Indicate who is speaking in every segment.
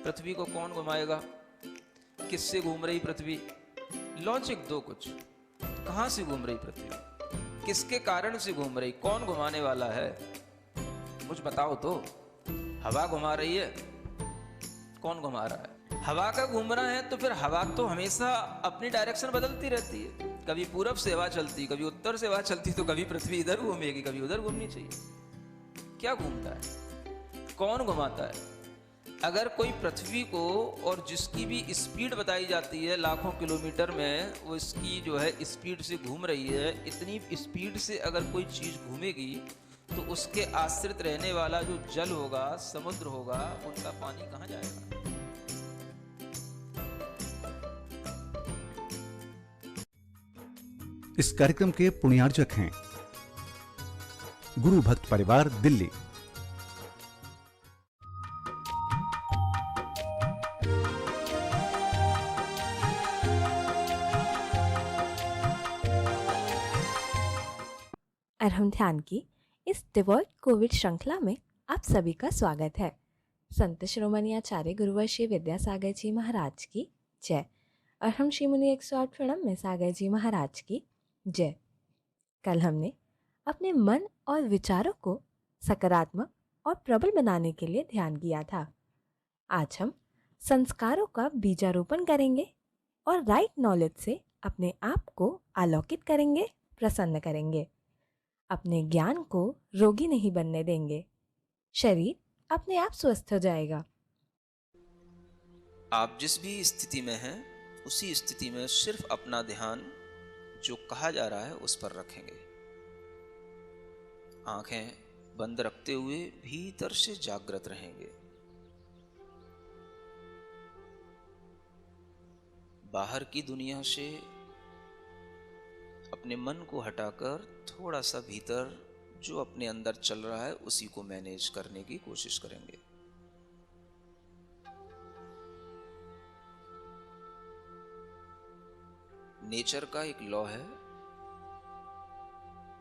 Speaker 1: पृथ्वी को कौन घुमाएगा? किससे घूम रही पृथ्वी? लॉजिक दो कुछ। कहां से घूम रही पृथ्वी? किसके कारण से घूम रही? कौन घुमाने वाला है? कुछ बताओ तो। हवा घुमा रही है? कौन घुमा रहा है? हवा का घूमना है तो फिर हवा तो हमेशा अपनी डायरेक्शन बदलती रहती है। कभी पूरब से हवा चलती, कभी उत्तर से हवा चलती, तो कभी पृथ्वी इधर घूमेगी, कभी उधर घूमनी चाहिए। क्या घूमता है? कौन घुमाता है? अगर कोई पृथ्वी को, और जिसकी भी स्पीड बताई जाती है लाखों किलोमीटर में, वो इसकी जो है स्पीड से घूम रही है, इतनी स्पीड से अगर कोई चीज़ घूमेगी तो उसके आश्रित रहने वाला जो जल होगा, समुद्र होगा, उनका पानी कहाँ जाएगा?
Speaker 2: इस कार्यक्रम के पुण्यार्जक हैं गुरु भक्त परिवार, दिल्ली।
Speaker 3: अरहम ध्यान की इस डिवॉल्ट कोविड श्रृंखला में आप सभी का स्वागत है। संत शिरोमणि आचार्य गुरुवर श्री विद्यासागर जी महाराज की जय। अरहम श्री मुनि 108 प्रणम में सागर जी महाराज की जय। कल हमने अपने मन और विचारों को सकारात्मक और प्रबल बनाने के लिए ध्यान किया था। आज हम संस्कारों का बीजारोपण करेंगे और राइट नॉलेज से अपने आप को आलोकित करेंगे, प्रसन्न करेंगे। अपने ज्ञान को रोगी नहीं बनने देंगे। शरीर अपने आप स्वस्थ हो जाएगा।
Speaker 1: आप जिस भी स्थिति में हैं, उसी स्थिति में सिर्फ अपना ध्यान जो कहा जा रहा है उस पर रखेंगे। आंखें बंद रखते हुए भीतर से जागृत रहेंगे। बाहर की दुनिया से अपने मन को हटाकर थोड़ा सा भीतर जो अपने अंदर चल रहा है उसी को मैनेज करने की कोशिश करेंगे। नेचर का एक लॉ है,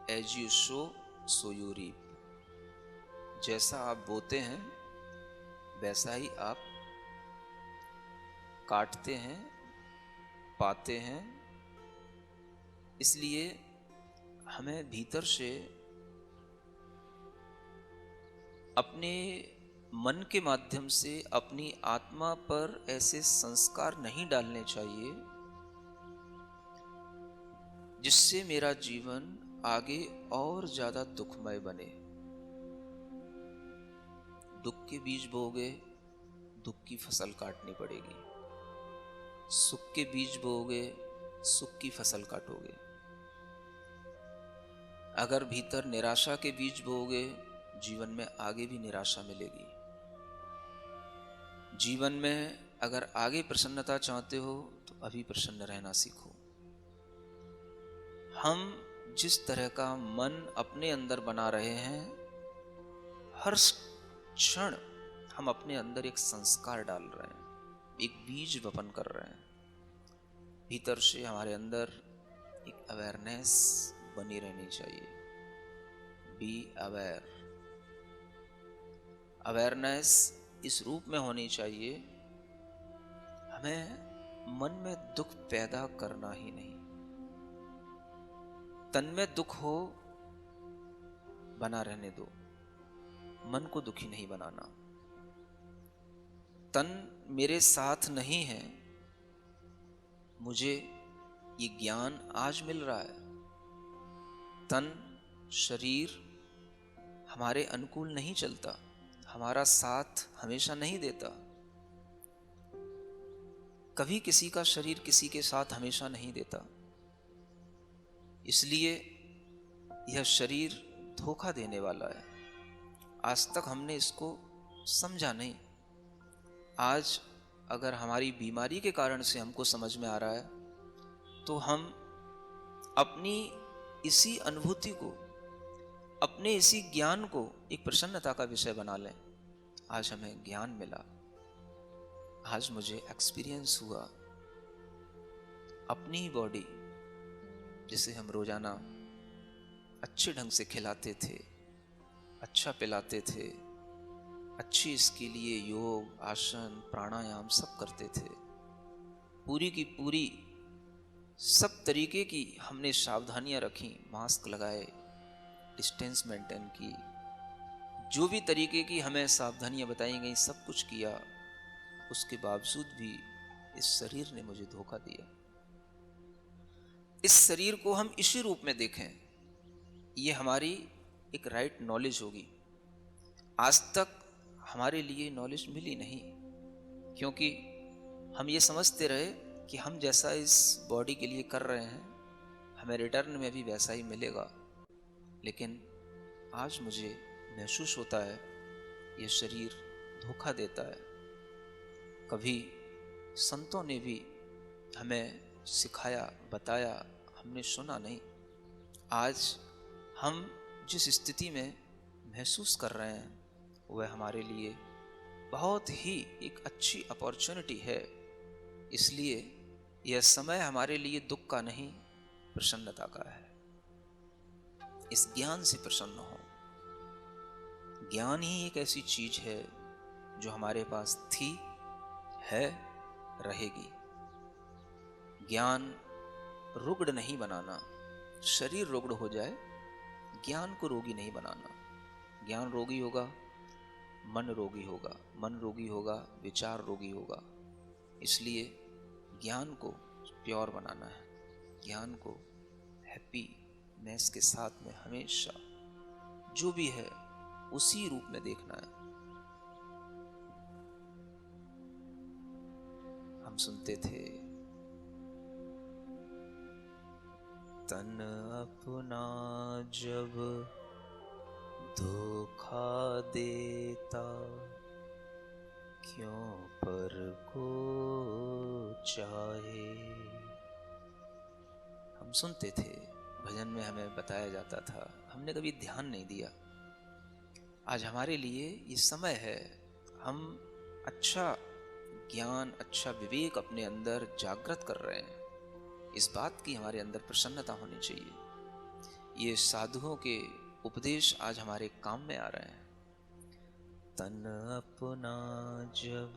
Speaker 1: as you sow so you reap. जैसा आप बोते हैं वैसा ही आप काटते हैं, पाते हैं। इसलिए हमें भीतर से अपने मन के माध्यम से अपनी आत्मा पर ऐसे संस्कार नहीं डालने चाहिए जिससे मेरा जीवन आगे और ज्यादा दुखमय बने। दुख के बीज बोओगे, दुख की फसल काटनी पड़ेगी। सुख के बीज बोओगे, सुख की फसल काटोगे। अगर भीतर निराशा के बीज बोओगे, जीवन में आगे भी निराशा मिलेगी। जीवन में अगर आगे प्रसन्नता चाहते हो तो अभी प्रसन्न रहना सीखो। हम जिस तरह का मन अपने अंदर बना रहे हैं, हर क्षण हम अपने अंदर एक संस्कार डाल रहे हैं, एक बीज वपन कर रहे हैं। भीतर से हमारे अंदर एक अवेयरनेस बनी रहनी चाहिए। Be aware. अवेयरनेस इस रूप में होनी चाहिए, हमें मन में दुख पैदा करना ही नहीं। तन में दुख हो, बना रहने दो, मन को दुखी नहीं बनाना। तन मेरे साथ नहीं है, मुझे ये ज्ञान आज मिल रहा है। तन शरीर हमारे अनुकूल नहीं चलता, हमारा साथ हमेशा नहीं देता। कभी किसी का शरीर किसी के साथ हमेशा नहीं देता। इसलिए यह शरीर धोखा देने वाला है। आज तक हमने इसको समझा नहीं। आज अगर हमारी बीमारी के कारण से हमको समझ में आ रहा है तो हम अपनी इसी अनुभूति को, अपने इसी ज्ञान को एक प्रसन्नता का विषय बना लें। आज हमें ज्ञान मिला, आज मुझे एक्सपीरियंस हुआ। अपनी ही बॉडी जिसे हम रोजाना अच्छे ढंग से खिलाते थे, अच्छा पिलाते थे, अच्छी इसके लिए योग, आसन, प्राणायाम सब करते थे। पूरी की पूरी सब तरीके की हमने सावधानियां रखी, मास्क लगाए, डिस्टेंस मेंटेन की, जो भी तरीके की हमें सावधानियां बताई गई सब कुछ किया। उसके बावजूद भी इस शरीर ने मुझे धोखा दिया। इस शरीर को हम इसी रूप में देखें, ये हमारी एक राइट नॉलेज होगी। आज तक हमारे लिए नॉलेज मिली नहीं, क्योंकि हम ये समझते रहे कि हम जैसा इस बॉडी के लिए कर रहे हैं हमें रिटर्न में भी वैसा ही मिलेगा। लेकिन आज मुझे महसूस होता है ये शरीर धोखा देता है। कभी संतों ने भी हमें सिखाया, बताया, हमने सुना नहीं। आज हम जिस स्थिति में महसूस कर रहे हैं वह हमारे लिए बहुत ही एक अच्छी अपॉर्चुनिटी है। इसलिए यह समय हमारे लिए दुख का नहीं, प्रसन्नता का है। इस ज्ञान से प्रसन्न हो। ज्ञान ही एक ऐसी चीज है जो हमारे पास थी, है, रहेगी। ज्ञान रुग्ण नहीं बनाना। शरीर रुग्ण हो जाए, ज्ञान को रोगी नहीं बनाना। ज्ञान रोगी होगा, मन रोगी होगा, मन रोगी होगा, विचार रोगी होगा। इसलिए ज्ञान को प्योर बनाना है, ज्ञान को हैप्पीनेस के साथ में हमेशा जो भी है उसी रूप में देखना है। हम सुनते थे, तन अपना जब धोखा देता, क्यों पर को चाहे। हम सुनते थे, भजन में हमें बताया जाता था, हमने कभी ध्यान नहीं दिया। आज हमारे लिए ये समय है, हम अच्छा ज्ञान, अच्छा विवेक अपने अंदर जागृत कर रहे हैं। इस बात की हमारे अंदर प्रसन्नता होनी चाहिए। ये साधुओं के उपदेश आज हमारे काम में आ रहे हैं। तन अपना जब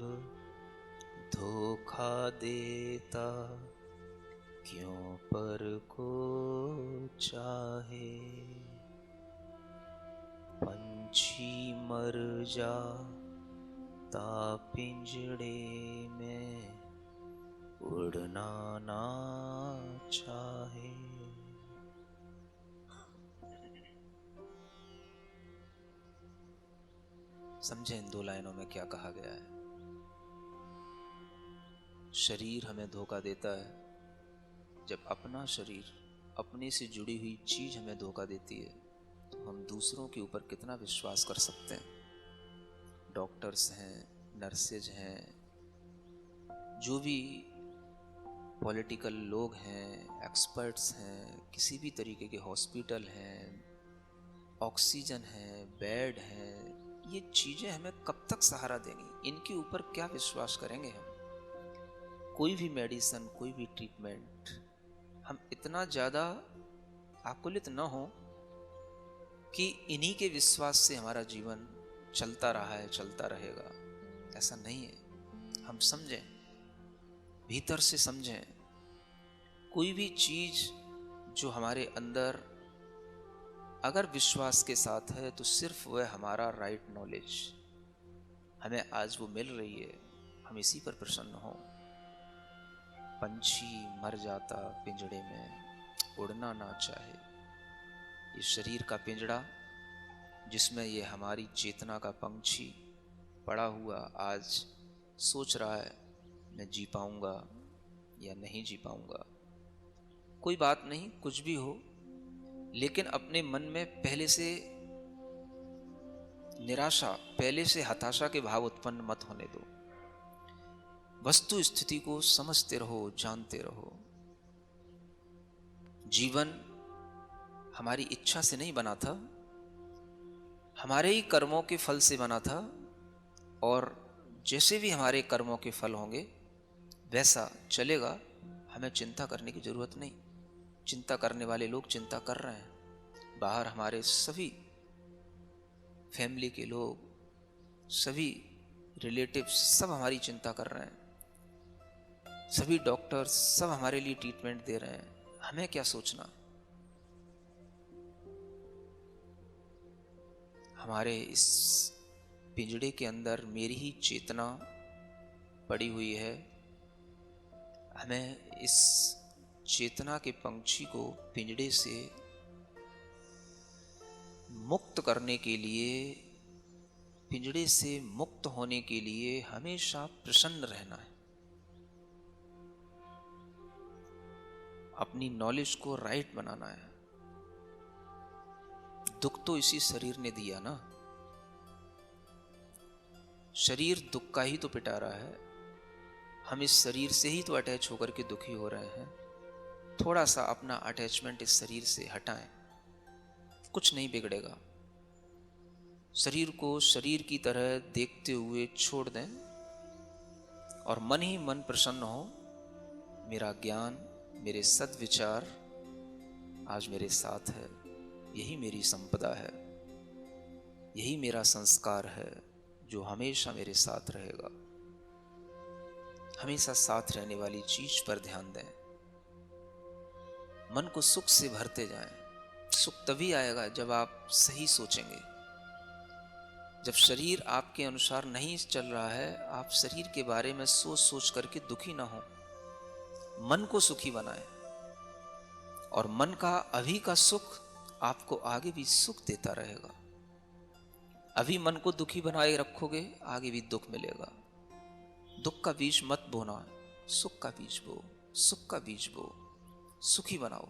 Speaker 1: धोखा देता, क्यों पर को चाहे। पंछी मर जाता पिंजड़े में, उड़ना ना चाहे। समझे इन दो लाइनों में क्या कहा गया है। शरीर हमें धोखा देता है जब अपना शरीर, अपने से जुड़ी हुई चीज हमें धोखा देती है, तो हम दूसरों के ऊपर कितना विश्वास कर सकते हैं। डॉक्टर्स हैं, नर्सेज हैं, जो भी पॉलिटिकल लोग हैं, एक्सपर्ट्स हैं, किसी भी तरीके के हॉस्पिटल हैं, ऑक्सीजन है, बेड है, ये चीजें हमें कब तक सहारा देंगी। इनके ऊपर क्या विश्वास करेंगे हम। कोई भी मेडिसिन, कोई भी ट्रीटमेंट, हम इतना ज्यादा आकुलित न हो कि इन्हीं के विश्वास से हमारा जीवन चलता रहा है, चलता रहेगा। ऐसा नहीं है। हम समझें, भीतर से समझें। कोई भी चीज जो हमारे अंदर अगर विश्वास के साथ है तो सिर्फ वह हमारा राइट नॉलेज हमें आज वो मिल रही है, हम इसी पर प्रसन्न हो। पंछी मर जाता पिंजड़े में, उड़ना ना चाहे। ये शरीर का पिंजड़ा जिसमें ये हमारी चेतना का पंछी पड़ा हुआ आज सोच रहा है मैं जी पाऊंगा या नहीं जी पाऊंगा। कोई बात नहीं, कुछ भी हो, लेकिन अपने मन में पहले से निराशा, पहले से हताशा के भाव उत्पन्न मत होने दो। वस्तु स्थिति को समझते रहो, जानते रहो। जीवन हमारी इच्छा से नहीं बना था, हमारे ही कर्मों के फल से बना था, और जैसे भी हमारे कर्मों के फल होंगे वैसा चलेगा। हमें चिंता करने की जरूरत नहीं। चिंता करने वाले लोग चिंता कर रहे हैं। बाहर हमारे सभी फैमिली के लोग सभी रिलेटिव्स सब हमारी चिंता कर रहे हैं, सभी डॉक्टर्स सब हमारे लिए ट्रीटमेंट दे रहे हैं, हमें क्या सोचना? हमारे इस पिंजड़े के अंदर मेरी ही चेतना पड़ी हुई है। हमें इस चेतना के पंछी को पिंजड़े से मुक्त करने के लिए, पिंजड़े से मुक्त होने के लिए हमेशा प्रसन्न रहना है। अपनी नॉलेज को राइट बनाना है। दुख तो इसी शरीर ने दिया ना, शरीर दुख का ही तो पिटारा है। हम इस शरीर से ही तो अटैच होकर के दुखी हो रहे हैं। थोड़ा सा अपना अटैचमेंट इस शरीर से हटाएं, कुछ नहीं बिगड़ेगा। शरीर को शरीर की तरह देखते हुए छोड़ दें और मन ही मन प्रसन्न हो। मेरा ज्ञान, मेरे सद्विचार आज मेरे साथ है, यही मेरी संपदा है, यही मेरा संस्कार है जो हमेशा मेरे साथ रहेगा। हमेशा साथ रहने वाली चीज पर ध्यान दें। मन को सुख से भरते जाएं। सुख तभी आएगा जब आप सही सोचेंगे। जब शरीर आपके अनुसार नहीं चल रहा है, आप शरीर के बारे में सोच सोच करके दुखी ना हो। मन को सुखी बनाएं और मन का अभी का सुख आपको आगे भी सुख देता रहेगा। अभी मन को दुखी बनाए रखोगे, आगे भी दुख मिलेगा। दुख का बीज मत बोना, सुख का बीज बो, सुख का बीज बो, सुखी बनाओ।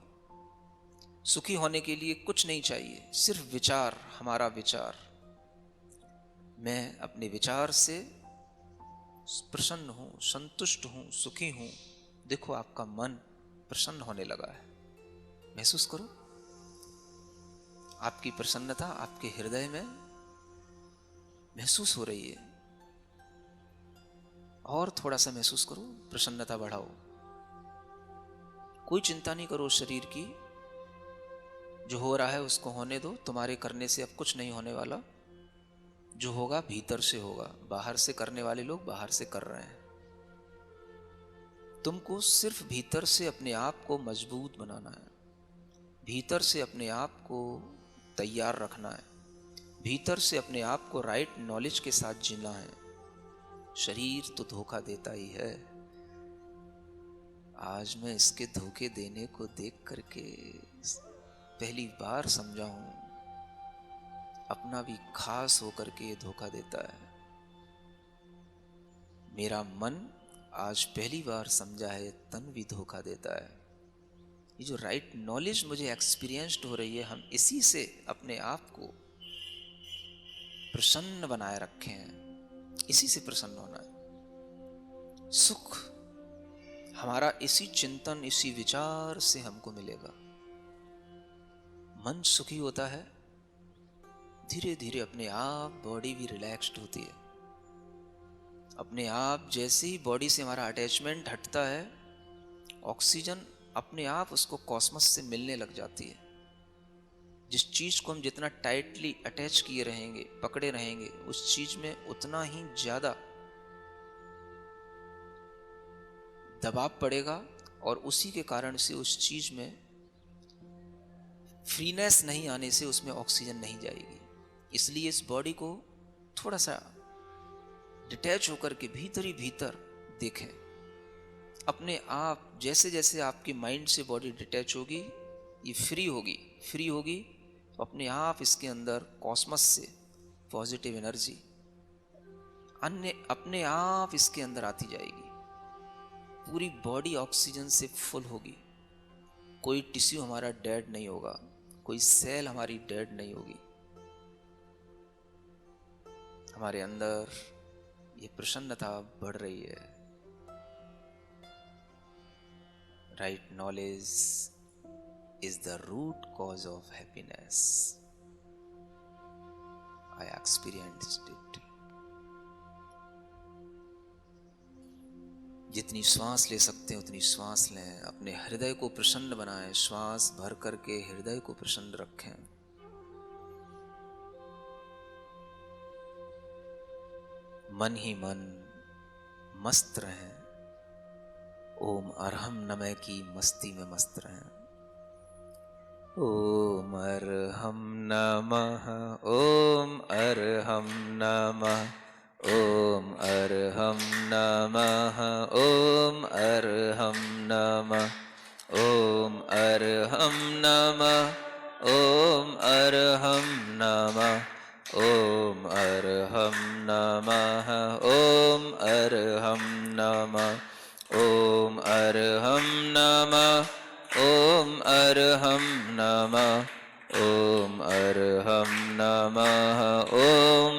Speaker 1: सुखी होने के लिए कुछ नहीं चाहिए, सिर्फ विचार, हमारा विचार। मैं अपने विचार से प्रसन्न हूं, संतुष्ट हूं, सुखी हूं। देखो आपका मन प्रसन्न होने लगा है। महसूस करो आपकी प्रसन्नता आपके हृदय में महसूस हो रही है। और थोड़ा सा महसूस करो, प्रसन्नता बढ़ाओ। कोई चिंता नहीं करो शरीर की। जो हो रहा है उसको होने दो। तुम्हारे करने से अब कुछ नहीं होने वाला। जो होगा भीतर से होगा। बाहर से करने वाले लोग बाहर से कर रहे हैं। तुमको सिर्फ भीतर से अपने आप को मजबूत बनाना है, भीतर से अपने आप को तैयार रखना है, भीतर से अपने आप को राइट नॉलेज के साथ जीना है। शरीर तो धोखा देता ही है। आज मैं इसके धोखे देने को देख करके पहली बार समझा हूं, अपना भी खास होकर के ये धोखा देता है। मेरा मन आज पहली बार समझा है, तन भी धोखा देता है। ये जो राइट नॉलेज मुझे एक्सपीरियंस्ड हो रही है, हम इसी से अपने आप को प्रसन्न बनाए रखे हैं। इसी से प्रसन्न होना है। सुख हमारा इसी चिंतन, इसी विचार से हमको मिलेगा। मन सुखी होता है, धीरे धीरे अपने आप बॉडी भी रिलैक्स्ड होती है। अपने आप जैसे ही बॉडी से हमारा अटैचमेंट हटता है, ऑक्सीजन अपने आप उसको कॉस्मस से मिलने लग जाती है। जिस चीज को हम जितना टाइटली अटैच किए रहेंगे, पकड़े रहेंगे, उस चीज में उतना ही ज्यादा दबाव पड़ेगा और उसी के कारण से उस चीज में फ्रीनेस नहीं आने से उसमें ऑक्सीजन नहीं जाएगी। इसलिए इस बॉडी को थोड़ा सा डिटैच होकर के भीतर ही भीतर देखें। अपने आप जैसे जैसे आपके माइंड से बॉडी डिटैच होगी, ये फ्री होगी तो अपने आप इसके अंदर कॉस्मस से पॉजिटिव एनर्जी अन्य अपने आप इसके अंदर आती जाएगी। पूरी बॉडी ऑक्सीजन से फुल होगी। कोई टिश्यू हमारा डेड नहीं होगा, कोई सेल हमारी डेड नहीं होगी। हमारे अंदर ये प्रसन्नता बढ़ रही है। Right knowledge is the root cause of happiness. I experienced it. जितनी श्वास ले सकते हैं उतनी श्वास लें। अपने हृदय को प्रसन्न बनाएं। श्वास भर करके हृदय को प्रसन्न रखें। मन ही मन मस्त रहें, ओम अरहम नमः की मस्ती में मस्त रहें। ओम अरहम नमः, ओम अरहम नमः, ओम अरहम नमः, ओम अरहम नमः, ओम अरहम नमः, ओम अरहम नमः, ओम अरहम नमः, ओम अरहम नमः, ओम अरहम नमः, ओम अरहम नमः, ओम अरहम नमः, ओम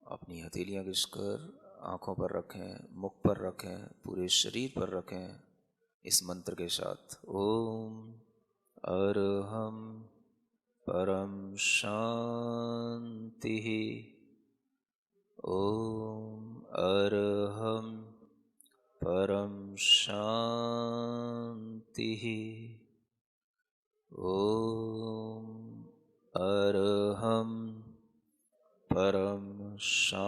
Speaker 1: अपनी हथेलियां घिसकर आंखों पर रखें, मुख पर रखें, पूरे शरीर पर रखें इस मंत्र के साथ। ओम अरहम परम शांति, ओम अरहम परम शांति, ओम अरहम परम शांति।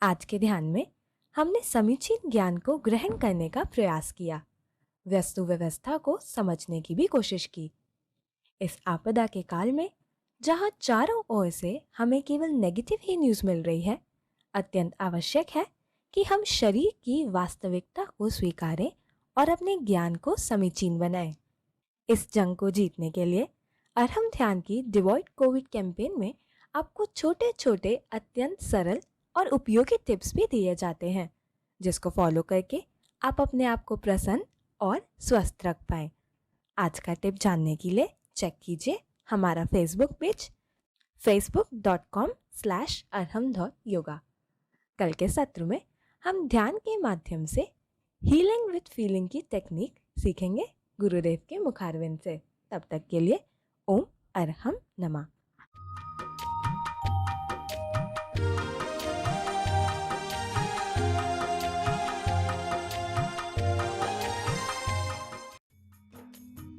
Speaker 3: आज के ध्यान में हमने समीचीन ज्ञान को ग्रहण करने का प्रयास किया, वस्तु व्यवस्था को समझने की भी कोशिश की। इस आपदा के काल में जहां चारों ओर से हमें केवल नेगेटिव ही न्यूज़ मिल रही है, अत्यंत आवश्यक है कि हम शरीर की वास्तविकता को स्वीकारें और अपने ज्ञान को समीचीन बनाएं। इस जंग को जीतने के लिए अरहम ध्यान की डिवॉइड कोविड कैंपेन में आपको छोटे छोटे अत्यंत सरल और उपयोगी टिप्स भी दिए जाते हैं, जिसको फॉलो करके आप अपने आप को प्रसन्न और स्वस्थ रख पाएं। आज का टिप जानने के लिए चेक कीजिए हमारा फेसबुक पेज facebook.com/arham.yoga। कल के सत्र में हम ध्यान के माध्यम से हीलिंग विद फीलिंग की टेक्निक सीखेंगे गुरुदेव के मुखारविंद से। तब तक के लिए ओम अरहम नमः।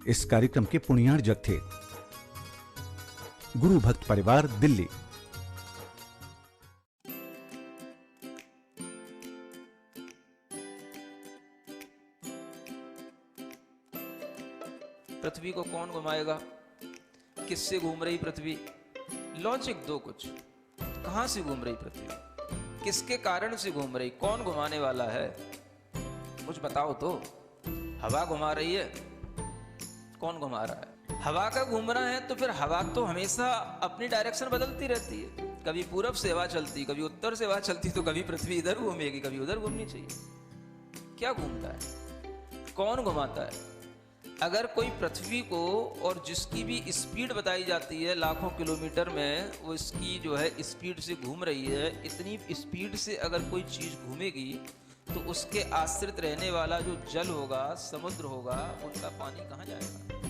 Speaker 2: इस कार्यक्रम के पुण्यार्जक थे गुरु भक्त परिवार, दिल्ली।
Speaker 1: पृथ्वी को कौन घुमाएगा? किससे घूम रही पृथ्वी? लॉजिक दो कुछ। कहां से घूम रही पृथ्वी? किसके कारण से घूम रही? कौन घुमाने वाला है? कुछ बताओ तो। हवा घुमा रही है? कौन घुमा रहा है? हवा का घूमना है तो फिर हवा तो हमेशा अपनी डायरेक्शन बदलती रहती है। कभी पूरब से हवा चलती, कभी उत्तर से हवा चलती, तो कभी पृथ्वी इधर घूमेगी, कभी उधर घूमनी चाहिए। क्या घूमता है? कौन घुमाता है? अगर कोई पृथ्वी को, और जिसकी भी स्पीड बताई जाती है लाखों किलोमीटर में, वो इसकी जो है स्पीड से घूम रही है, इतनी स्पीड से अगर कोई चीज घूमेगी तो उसके आश्रित रहने वाला जो जल होगा, समुद्र होगा, उनका पानी कहाँ जाएगा?